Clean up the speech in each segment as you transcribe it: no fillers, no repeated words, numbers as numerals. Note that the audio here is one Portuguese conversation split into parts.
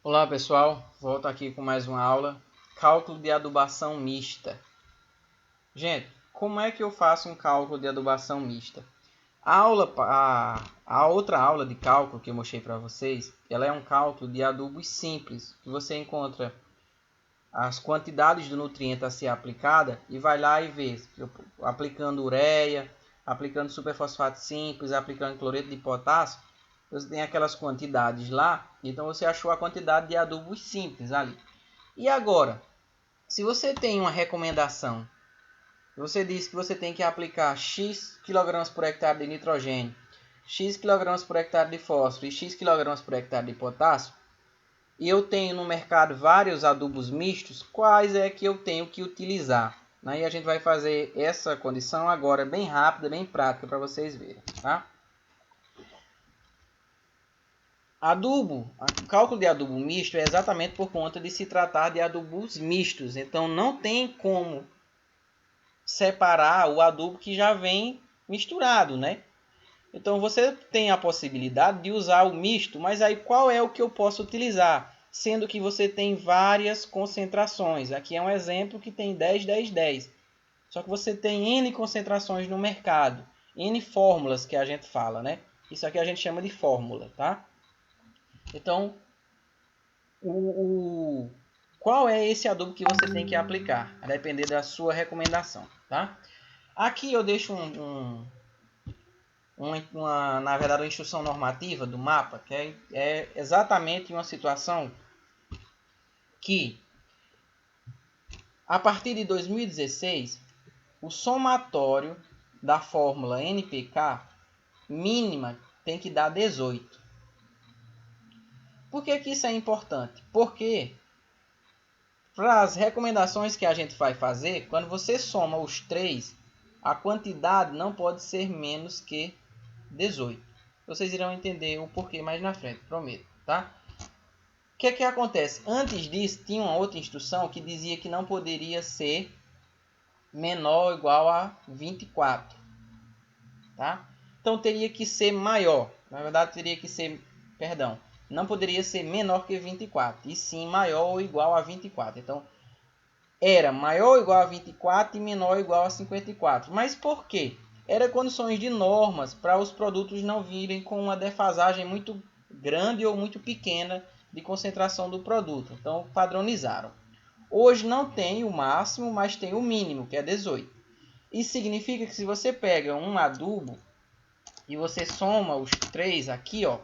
Olá pessoal, volto aqui com mais uma aula, cálculo de adubação mista. Gente, como é que eu faço um cálculo de adubação mista? A outra aula de cálculo que eu mostrei para vocês, ela é um cálculo de adubos simples, que você encontra as quantidades do nutriente a ser aplicada e vai lá e vê, aplicando ureia, aplicando superfosfato simples, aplicando cloreto de potássio, você tem aquelas quantidades lá, então você achou a quantidade de adubos simples ali. E agora, se você tem uma recomendação, você diz que você tem que aplicar X kg por hectare de nitrogênio, X kg por hectare de fósforo e X kg por hectare de potássio, e eu tenho no mercado vários adubos mistos, quais é que eu tenho que utilizar? E a gente vai fazer essa condição agora bem rápida, bem prática para vocês verem. Tá? O cálculo de adubo misto é exatamente por conta de se tratar de adubos mistos. Então não tem como separar o adubo que já vem misturado, né? Então você tem a possibilidade de usar o misto, mas aí qual é o que eu posso utilizar? Sendo que você tem várias concentrações. Aqui é um exemplo que tem 10, 10, 10. Só que você tem N concentrações no mercado. N fórmulas que a gente fala, né? Isso aqui a gente chama de fórmula, tá? Então, qual é esse adubo que você tem que aplicar? A depender da sua recomendação, tá? Aqui eu deixo na verdade, uma instrução normativa do mapa, que é exatamente uma situação que, a partir de 2016, o somatório da fórmula NPK mínima tem que dar 18. Por que isso é importante? Porque para as recomendações que a gente vai fazer, quando você soma os três, a quantidade não pode ser menos que 18. Vocês irão entender o porquê mais na frente, prometo, tá? O que acontece? Antes disso, tinha uma outra instrução que dizia que não poderia ser menor ou igual a 24. Tá? Então, teria que ser maior. Na verdade, teria que ser, perdão, não poderia ser menor que 24, e sim maior ou igual a 24. Então, era maior ou igual a 24 e menor ou igual a 54. Mas por quê? Era condições de normas para os produtos não virem com uma defasagem muito grande ou muito pequena de concentração do produto. Então, padronizaram. Hoje não tem o máximo, mas tem o mínimo, que é 18. Isso significa que se você pega um adubo e você soma os três aqui, ó,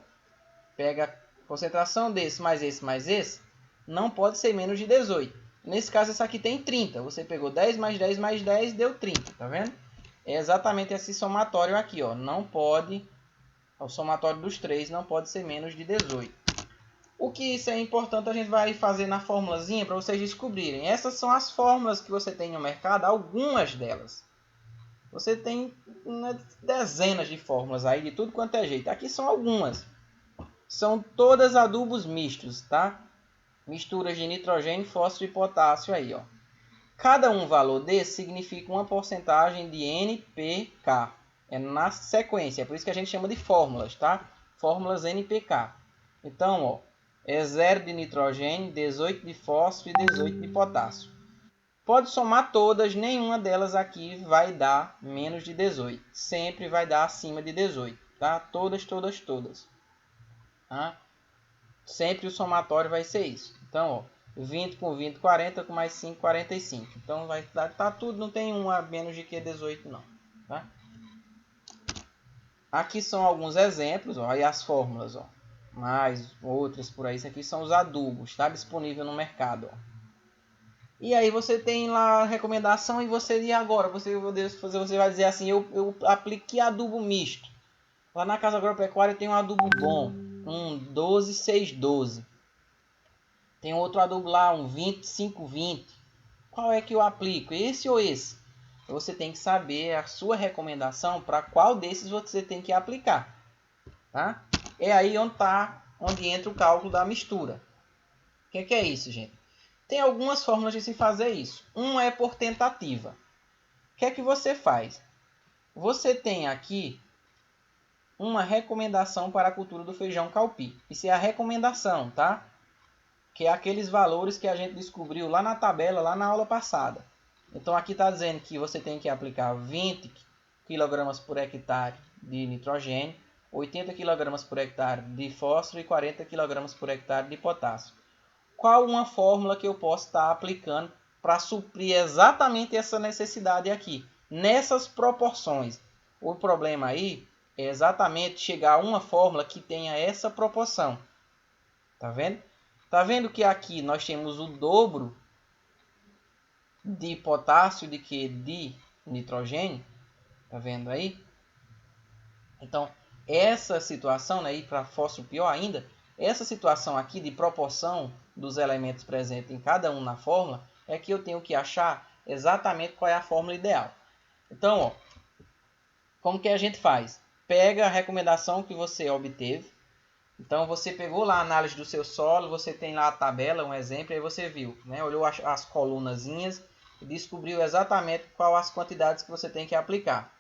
pega a concentração desse mais esse mais esse, não pode ser menos de 18. Nesse caso, essa aqui tem 30. Você pegou 10 mais 10 mais 10, deu 30, tá vendo? É exatamente esse somatório aqui, ó. Não pode, o somatório dos três não pode ser menos de 18. O que isso é importante, a gente vai fazer na formulazinha para vocês descobrirem. Essas são as fórmulas que você tem no mercado, algumas delas. Você tem dezenas de fórmulas aí, de tudo quanto é jeito. Aqui são algumas. São todas adubos mistos, tá? Misturas de nitrogênio, fósforo e potássio aí, ó. Cada um valor desse significa uma porcentagem de NPK. É na sequência, é por isso que a gente chama de fórmulas, tá? Fórmulas NPK. Então, ó, é 0 de nitrogênio, 18 de fósforo e 18 de potássio. Pode somar todas, nenhuma delas aqui vai dar menos de 18. Sempre vai dar acima de 18, tá? Todas, todas, todas. Tá? Sempre o somatório vai ser isso. Então, ó, 20 com 20, 40, com mais 5, 45. Então, vai dar tá tudo, não tem um a menos de que 18, não. Tá? Aqui são alguns exemplos, ó, e as fórmulas, ó. Mais outras por aí. Isso aqui são os adubos, tá? Disponível no mercado, ó. E aí você tem lá a recomendação e você, e agora? Você vai dizer assim, eu apliquei adubo misto. Lá na Casa Agropecuária tem um adubo bom, um 12,6,12. Tem outro adubo lá, um 25,20. Qual é que eu aplico? Esse ou esse? Você tem que saber a sua recomendação para qual desses você tem que aplicar. Tá? É aí onde entra o cálculo da mistura. O que é isso, gente? Tem algumas formas de se fazer isso. Uma é por tentativa. O que é que você faz? Você tem aqui uma recomendação para a cultura do feijão calpi. Isso é a recomendação, tá? que é aqueles valores que a gente descobriu lá na tabela, lá na aula passada. Então aqui está dizendo que você tem que aplicar 20 kg por hectare de nitrogênio, 80 kg por hectare de fósforo e 40 kg por hectare de potássio. Qual uma fórmula que eu posso estar aplicando para suprir exatamente essa necessidade aqui, nessas proporções? O problema aí é exatamente chegar a uma fórmula que tenha essa proporção. Tá vendo? Tá vendo que aqui nós temos o dobro de potássio do que de nitrogênio? Tá vendo aí? Então, essa situação, né, e para fósforo pior ainda, essa situação aqui de proporção dos elementos presentes em cada um na fórmula é que eu tenho que achar exatamente qual é a fórmula ideal. Então, ó, como que a gente faz? Pega a recomendação que você obteve. Então, você pegou lá a análise do seu solo, você tem lá a tabela, um exemplo, aí você viu, né? Olhou as colunazinhas e descobriu exatamente qual as quantidades que você tem que aplicar.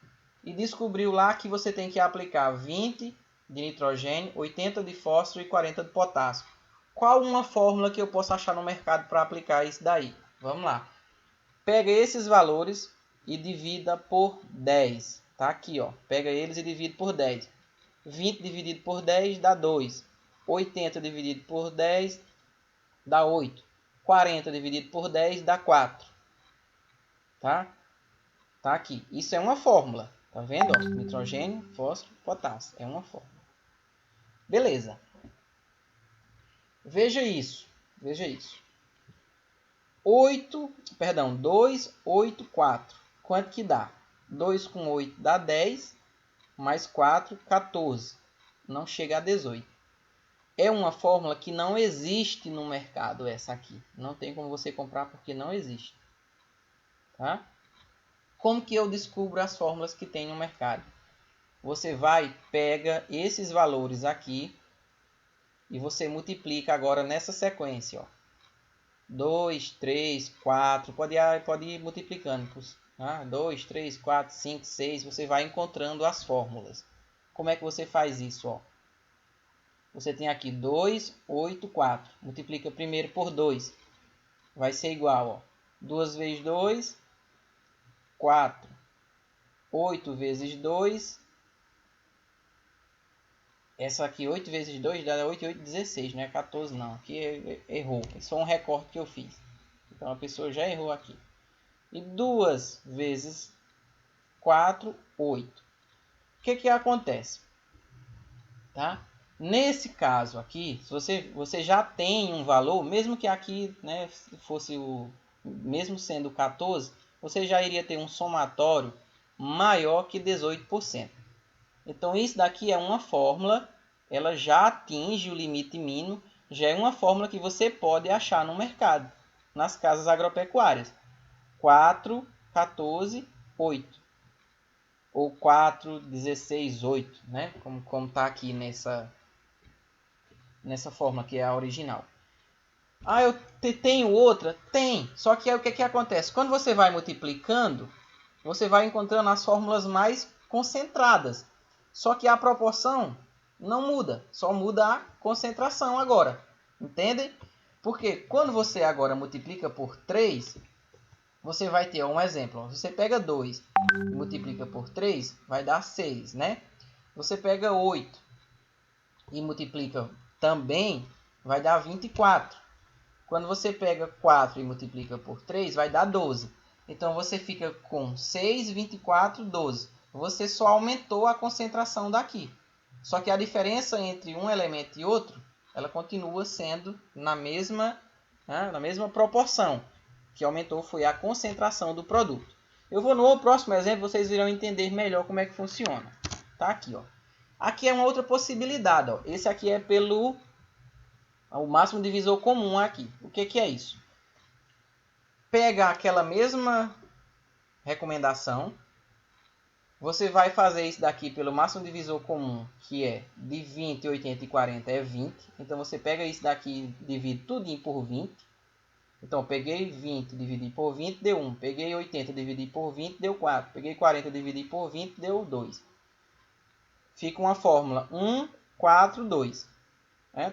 E descobriu lá que você tem que aplicar 20 de nitrogênio, 80 de fósforo e 40 de potássio. Qual uma fórmula que eu posso achar no mercado para aplicar isso daí? Vamos lá. Pega esses valores e divida por 10. Tá aqui, ó. Pega eles e divide por 10. 20 dividido por 10 dá 2. 80 dividido por 10 dá 8. 40 dividido por 10 dá 4. Tá? Tá aqui. Isso é uma fórmula. Tá vendo? Ó, nitrogênio, fósforo, potássio. É uma fórmula. Beleza. Veja isso. Veja isso. 2, 8, 4. Quanto que dá? 2 com 8 dá 10. Mais 4, 14. Não chega a 18. É uma fórmula que não existe no mercado, essa aqui. Não tem como você comprar porque não existe. Tá? Como que eu descubro as fórmulas que tem no mercado? Você vai, pega esses valores aqui e você multiplica agora nessa sequência. Ó. 2, 3, 4, pode ir multiplicando. Tá? 2, 3, 4, 5, 6, você vai encontrando as fórmulas. Como é que você faz isso? Ó? Você tem aqui 2, 8, 4. Multiplica primeiro por 2. Vai ser igual. Ó. 2 vezes 2, 4. 8 vezes 2. Essa aqui, 8 vezes 2, dá 8, 8, 16. Não é 14 não. Aqui errou. É só um recorte que eu fiz. Então a pessoa já errou aqui. E 2 vezes 4, 8. O que acontece? Tá? Nesse caso aqui, se você já tem um valor, mesmo que aqui, né, fosse mesmo sendo 14, você já iria ter um somatório maior que 18%. Então isso daqui é uma fórmula, ela já atinge o limite mínimo, já é uma fórmula que você pode achar no mercado, nas casas agropecuárias. 4, 14, 8. Ou 4, 16, 8, né? Como está aqui nessa forma que é a original. Ah, eu tenho outra? Tem. Só que aí o que acontece? Quando você vai multiplicando, você vai encontrando as fórmulas mais concentradas. Só que a proporção não muda. Só muda a concentração agora. Entendem? Porque quando você agora multiplica por 3, você vai ter um exemplo. Você pega 2 e multiplica por 3, vai dar 6, né? Você pega 8 e multiplica também, vai dar 24. Quando você pega 4 e multiplica por 3, vai dar 12. Então, você fica com 6, 24, 12. Você só aumentou a concentração daqui. Só que a diferença entre um elemento e outro, ela continua sendo na mesma proporção. O que aumentou foi a concentração do produto. Eu vou no próximo exemplo, vocês irão entender melhor como é que funciona. Tá aqui, ó. Aqui é uma outra possibilidade. Ó. Esse aqui é pelo o máximo divisor comum aqui. O que é isso? Pega aquela mesma recomendação. Você vai fazer isso daqui pelo máximo divisor comum, que é de 20, 80 e 40 é 20. Então, você pega isso daqui e divide tudo por 20. Então, peguei 20, dividi por 20, deu 1. Peguei 80, dividi por 20, deu 4. Peguei 40, dividi por 20, deu 2. Fica uma fórmula 1, 4, 2.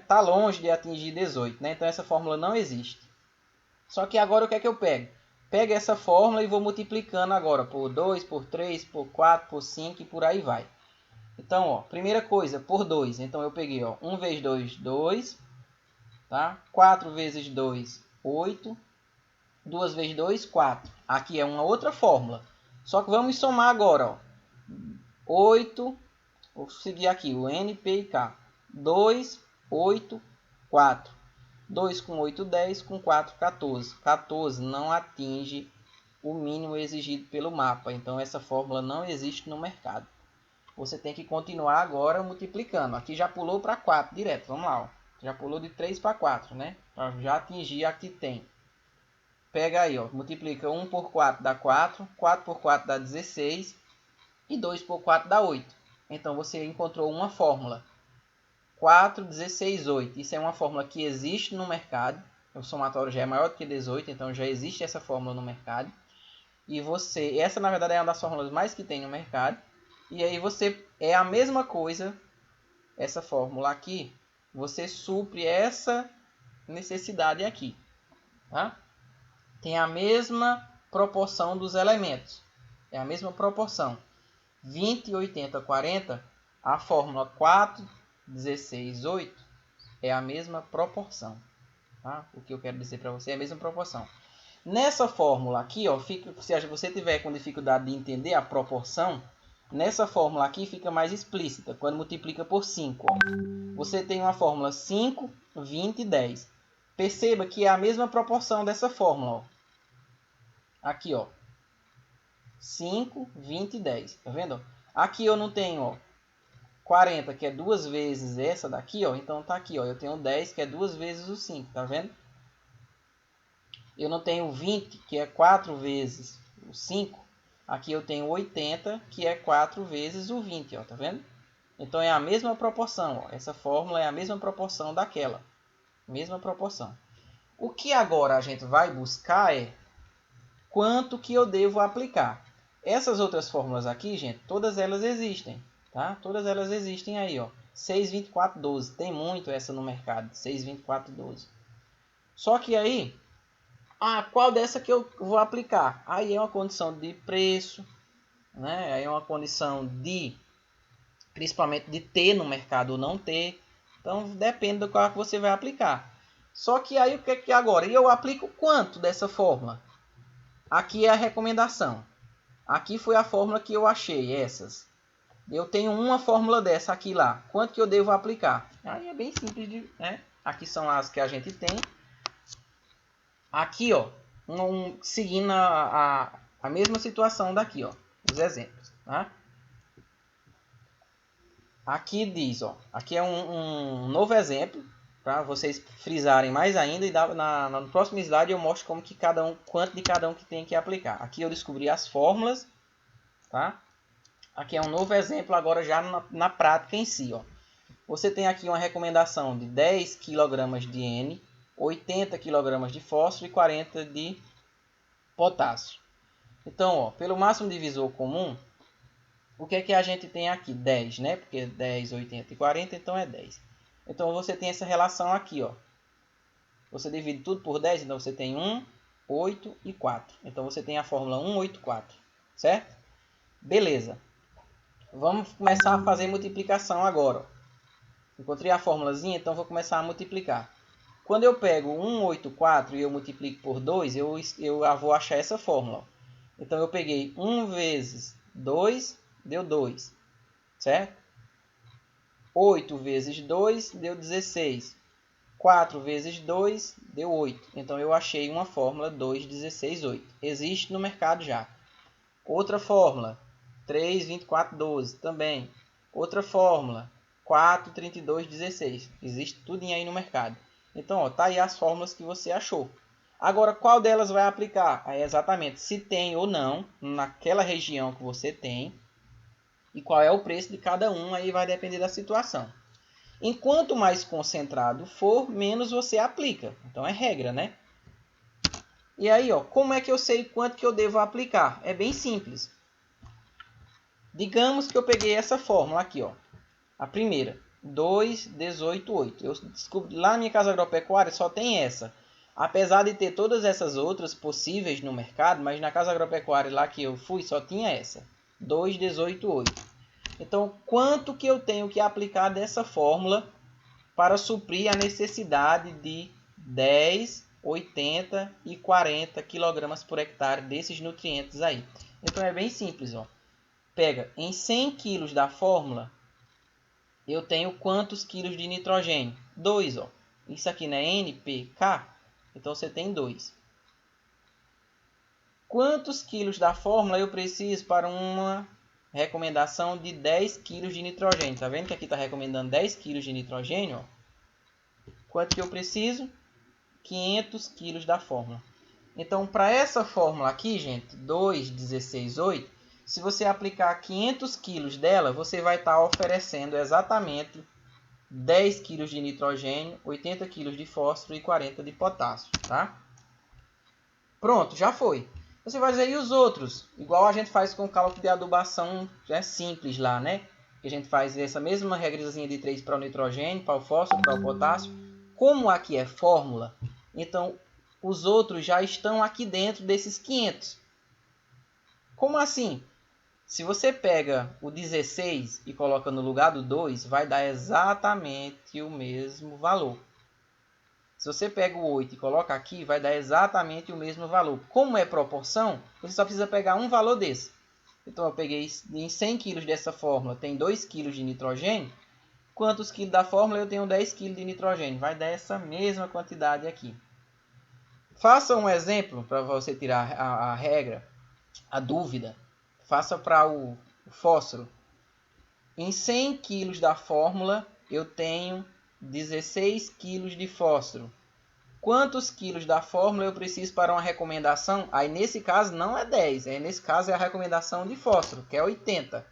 Tá longe de atingir 18, né? Então essa fórmula não existe. Só que agora o que é que eu pego? Pego essa fórmula e vou multiplicando agora por 2, por 3, por 4, por 5 e por aí vai. Então, ó, primeira coisa, por 2. Então eu peguei, ó, 1 vezes 2, 2. Tá? 4 vezes 2, 8. 2 vezes 2, 4. Aqui é uma outra fórmula. Só que vamos somar agora, ó. 8, vou seguir aqui, o N, P e K. 2, 8, 4. 2 com 8, 10, com 4, 14. 14 não atinge o mínimo exigido pelo mapa. Então, essa fórmula não existe no mercado. Você tem que continuar agora multiplicando. Aqui já pulou para 4 direto. Vamos lá. Ó. Já pulou de 3 para 4, né? Para já atingir a que tem. Pega aí, ó. Multiplica 1 por 4 dá 4. 4 por 4 dá 16. E 2 por 4 dá 8. Então, você encontrou uma fórmula. 4, 16, 8. Isso é uma fórmula que existe no mercado. O somatório já é maior do que 18, então já existe essa fórmula no mercado. E você, essa na verdade é uma das fórmulas mais que tem no mercado. E aí você, é a mesma coisa, essa fórmula aqui, você supre essa necessidade aqui. Tá? Tem a mesma proporção dos elementos. É a mesma proporção. 20, 80, 40, a fórmula 4, 16, 8 é a mesma proporção. Tá? O que eu quero dizer para você é a mesma proporção. Nessa fórmula aqui, ó, fica, se você tiver com dificuldade de entender a proporção, nessa fórmula aqui fica mais explícita, quando multiplica por 5. Ó. Você tem uma fórmula 5, 20 e 10. Perceba que é a mesma proporção dessa fórmula. Ó. Aqui, ó. 5, 20 e 10. Tá vendo? Aqui eu não tenho, ó, 40, que é 2 vezes essa daqui, ó. Então tá aqui, ó. Eu tenho 10, que é 2 vezes o 5, tá vendo? Eu não tenho 20, que é 4 vezes o 5. Aqui eu tenho 80, que é 4 vezes o 20, ó, tá vendo? Então é a mesma proporção, ó. Essa fórmula é a mesma proporção daquela. Mesma proporção. O que agora a gente vai buscar é quanto que eu devo aplicar. Essas outras fórmulas aqui, gente, todas elas existem, tá? Todas elas existem aí, ó. 6, 24, 12. Tem muito essa no mercado, 6, 24, 12. Só que aí, qual dessa que eu vou aplicar? Aí é uma condição de preço, né? Aí é uma condição de, principalmente de ter no mercado ou não ter. Então, depende do qual que você vai aplicar. Só que aí, o que é que agora? E eu aplico quanto dessa fórmula? Aqui é a recomendação. Aqui foi a fórmula que eu achei, essas. Eu tenho uma fórmula dessa aqui lá. Quanto que eu devo aplicar? Aí é bem simples, né? Aqui são as que a gente tem. Aqui, ó, seguindo a mesma situação daqui, ó, os exemplos, tá? Aqui diz, ó, aqui é um novo exemplo, para vocês frisarem mais ainda, e no próximo slide eu mostro como que quanto de cada um que tem que aplicar. Aqui eu descobri as fórmulas, tá? Aqui é um novo exemplo agora já na prática em si, ó. Você tem aqui uma recomendação de 10 kg de N, 80 kg de fósforo e 40 de potássio. Então, ó, pelo máximo divisor comum, o que é que a gente tem aqui? 10, né? Porque 10, 80 e 40, então é 10. Então, você tem essa relação aqui, ó. Você divide tudo por 10, então você tem 1, 8 e 4. Então, você tem a fórmula 184, certo? Beleza. Vamos começar a fazer multiplicação agora. Ó. Encontrei a formulazinha, então vou começar a multiplicar. Quando eu pego 184 e eu multiplico por 2, eu vou achar essa fórmula. Ó. Então, eu peguei 1 vezes 2, deu 2, certo? 8 vezes 2 deu 16. 4 vezes 2 deu 8. Então, eu achei uma fórmula 2, 16, 8. Existe no mercado já. Outra fórmula, 3, 24, 12, também. Outra fórmula, 4, 32, 16. Existe tudo aí no mercado. Então, ó, tá aí as fórmulas que você achou. Agora, qual delas vai aplicar? Aí, exatamente, se tem ou não, naquela região que você tem, e qual é o preço de cada um, aí vai depender da situação. Enquanto mais concentrado for, menos você aplica. Então, é regra, né? E aí, ó, como é que eu sei quanto que eu devo aplicar? É bem simples. Digamos que eu peguei essa fórmula aqui, ó, a primeira. 2, 18, 8. Eu descobri, lá na minha casa agropecuária só tem essa. Apesar de ter todas essas outras possíveis no mercado, mas na casa agropecuária lá que eu fui só tinha essa. 2, 18, 8. Então, quanto que eu tenho que aplicar dessa fórmula para suprir a necessidade de 10, 80 e 40 kg por hectare desses nutrientes aí? Então, é bem simples, ó. Pega em 100 kg da fórmula, eu tenho quantos quilos de nitrogênio? 2, ó. Isso aqui não é NPK? Então, você tem 2. Quantos quilos da fórmula eu preciso para uma recomendação de 10 kg de nitrogênio? Está vendo que aqui está recomendando 10 kg de nitrogênio? Ó. Quanto que eu preciso? 500 kg da fórmula. Então, para essa fórmula aqui, gente, 2, 16, 8, se você aplicar 500 kg dela, você vai estar oferecendo exatamente 10 kg de nitrogênio, 80 kg de fósforo e 40 de potássio, tá? Pronto, já foi. Você vai dizer, e os outros? Igual a gente faz com o cálculo de adubação, é simples lá, né? Que a gente faz essa mesma regrazinha de 3 para o nitrogênio, para o fósforo, para o potássio. Como aqui é fórmula, então os outros já estão aqui dentro desses 500. Como assim? Se você pega o 16 e coloca no lugar do 2, vai dar exatamente o mesmo valor. Se você pega o 8 e coloca aqui, vai dar exatamente o mesmo valor. Como é proporção, você só precisa pegar um valor desse. Então, eu peguei em 100 kg dessa fórmula, tem 2 kg de nitrogênio. Quantos quilos da fórmula? Eu tenho 10 kg de nitrogênio. Vai dar essa mesma quantidade aqui. Faça um exemplo para você tirar a regra, a dúvida. Faça para o fósforo. Em 100 kg da fórmula, eu tenho 16 kg de fósforo. Quantos quilos da fórmula eu preciso para uma recomendação? Aí nesse caso não é 10, nesse caso é a recomendação de fósforo, que é 80.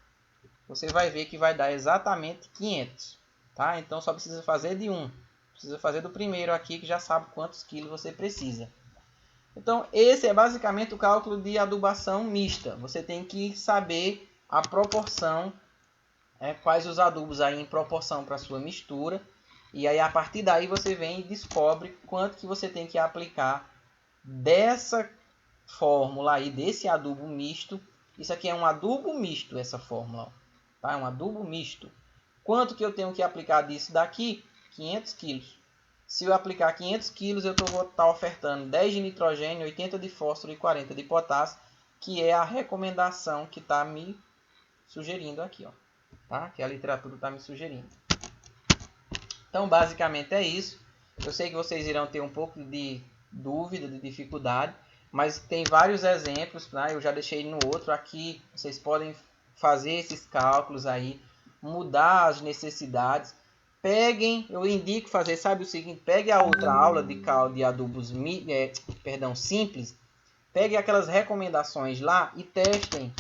Você vai ver que vai dar exatamente 500. Tá? Então só precisa fazer de um. Precisa fazer do primeiro aqui, que já sabe quantos quilos você precisa. Então esse é basicamente o cálculo de adubação mista. Você tem que saber a proporção, quais os adubos aí em proporção para a sua mistura. E aí, a partir daí, você vem e descobre quanto que você tem que aplicar dessa fórmula aí, desse adubo misto. Isso aqui é um adubo misto, essa fórmula. Tá? É um adubo misto. Quanto que eu tenho que aplicar disso daqui? 500 quilos. Se eu aplicar 500 quilos, eu vou estar ofertando 10 de nitrogênio, 80 de fósforo e 40 de potássio, que é a recomendação que está me sugerindo aqui, ó. Tá? Que a literatura está me sugerindo. Então, basicamente é isso. Eu sei que vocês irão ter um pouco de dúvida, de dificuldade, mas tem vários exemplos, né? Eu já deixei no outro aqui. Vocês podem fazer esses cálculos aí, mudar as necessidades. Peguem, eu indico fazer, sabe o seguinte, pegue a outra aula de adubos simples, pegue aquelas recomendações lá e testem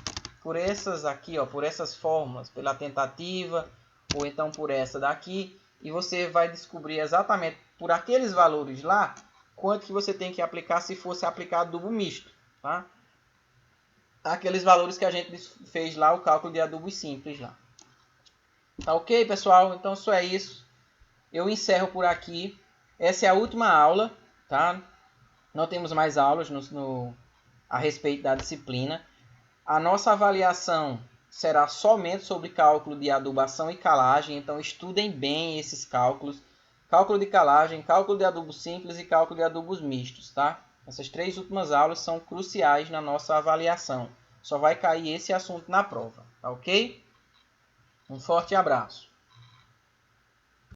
por essas aqui, ó, por essas fórmulas, pela tentativa, ou então por essa daqui. E você vai descobrir exatamente por aqueles valores lá, quanto que você tem que aplicar se fosse aplicar adubo misto. Tá? Aqueles valores que a gente fez lá, o cálculo de adubos simples lá. Tá ok, pessoal? Então, só é isso. Eu encerro por aqui. Essa é a última aula. Tá? Não temos mais aulas a respeito da disciplina. A nossa avaliação será somente sobre cálculo de adubação e calagem, então estudem bem esses cálculos. Cálculo de calagem, cálculo de adubo simples e cálculo de adubos mistos, tá? Essas 3 últimas aulas são cruciais na nossa avaliação. Só vai cair esse assunto na prova, tá ok? Um forte abraço.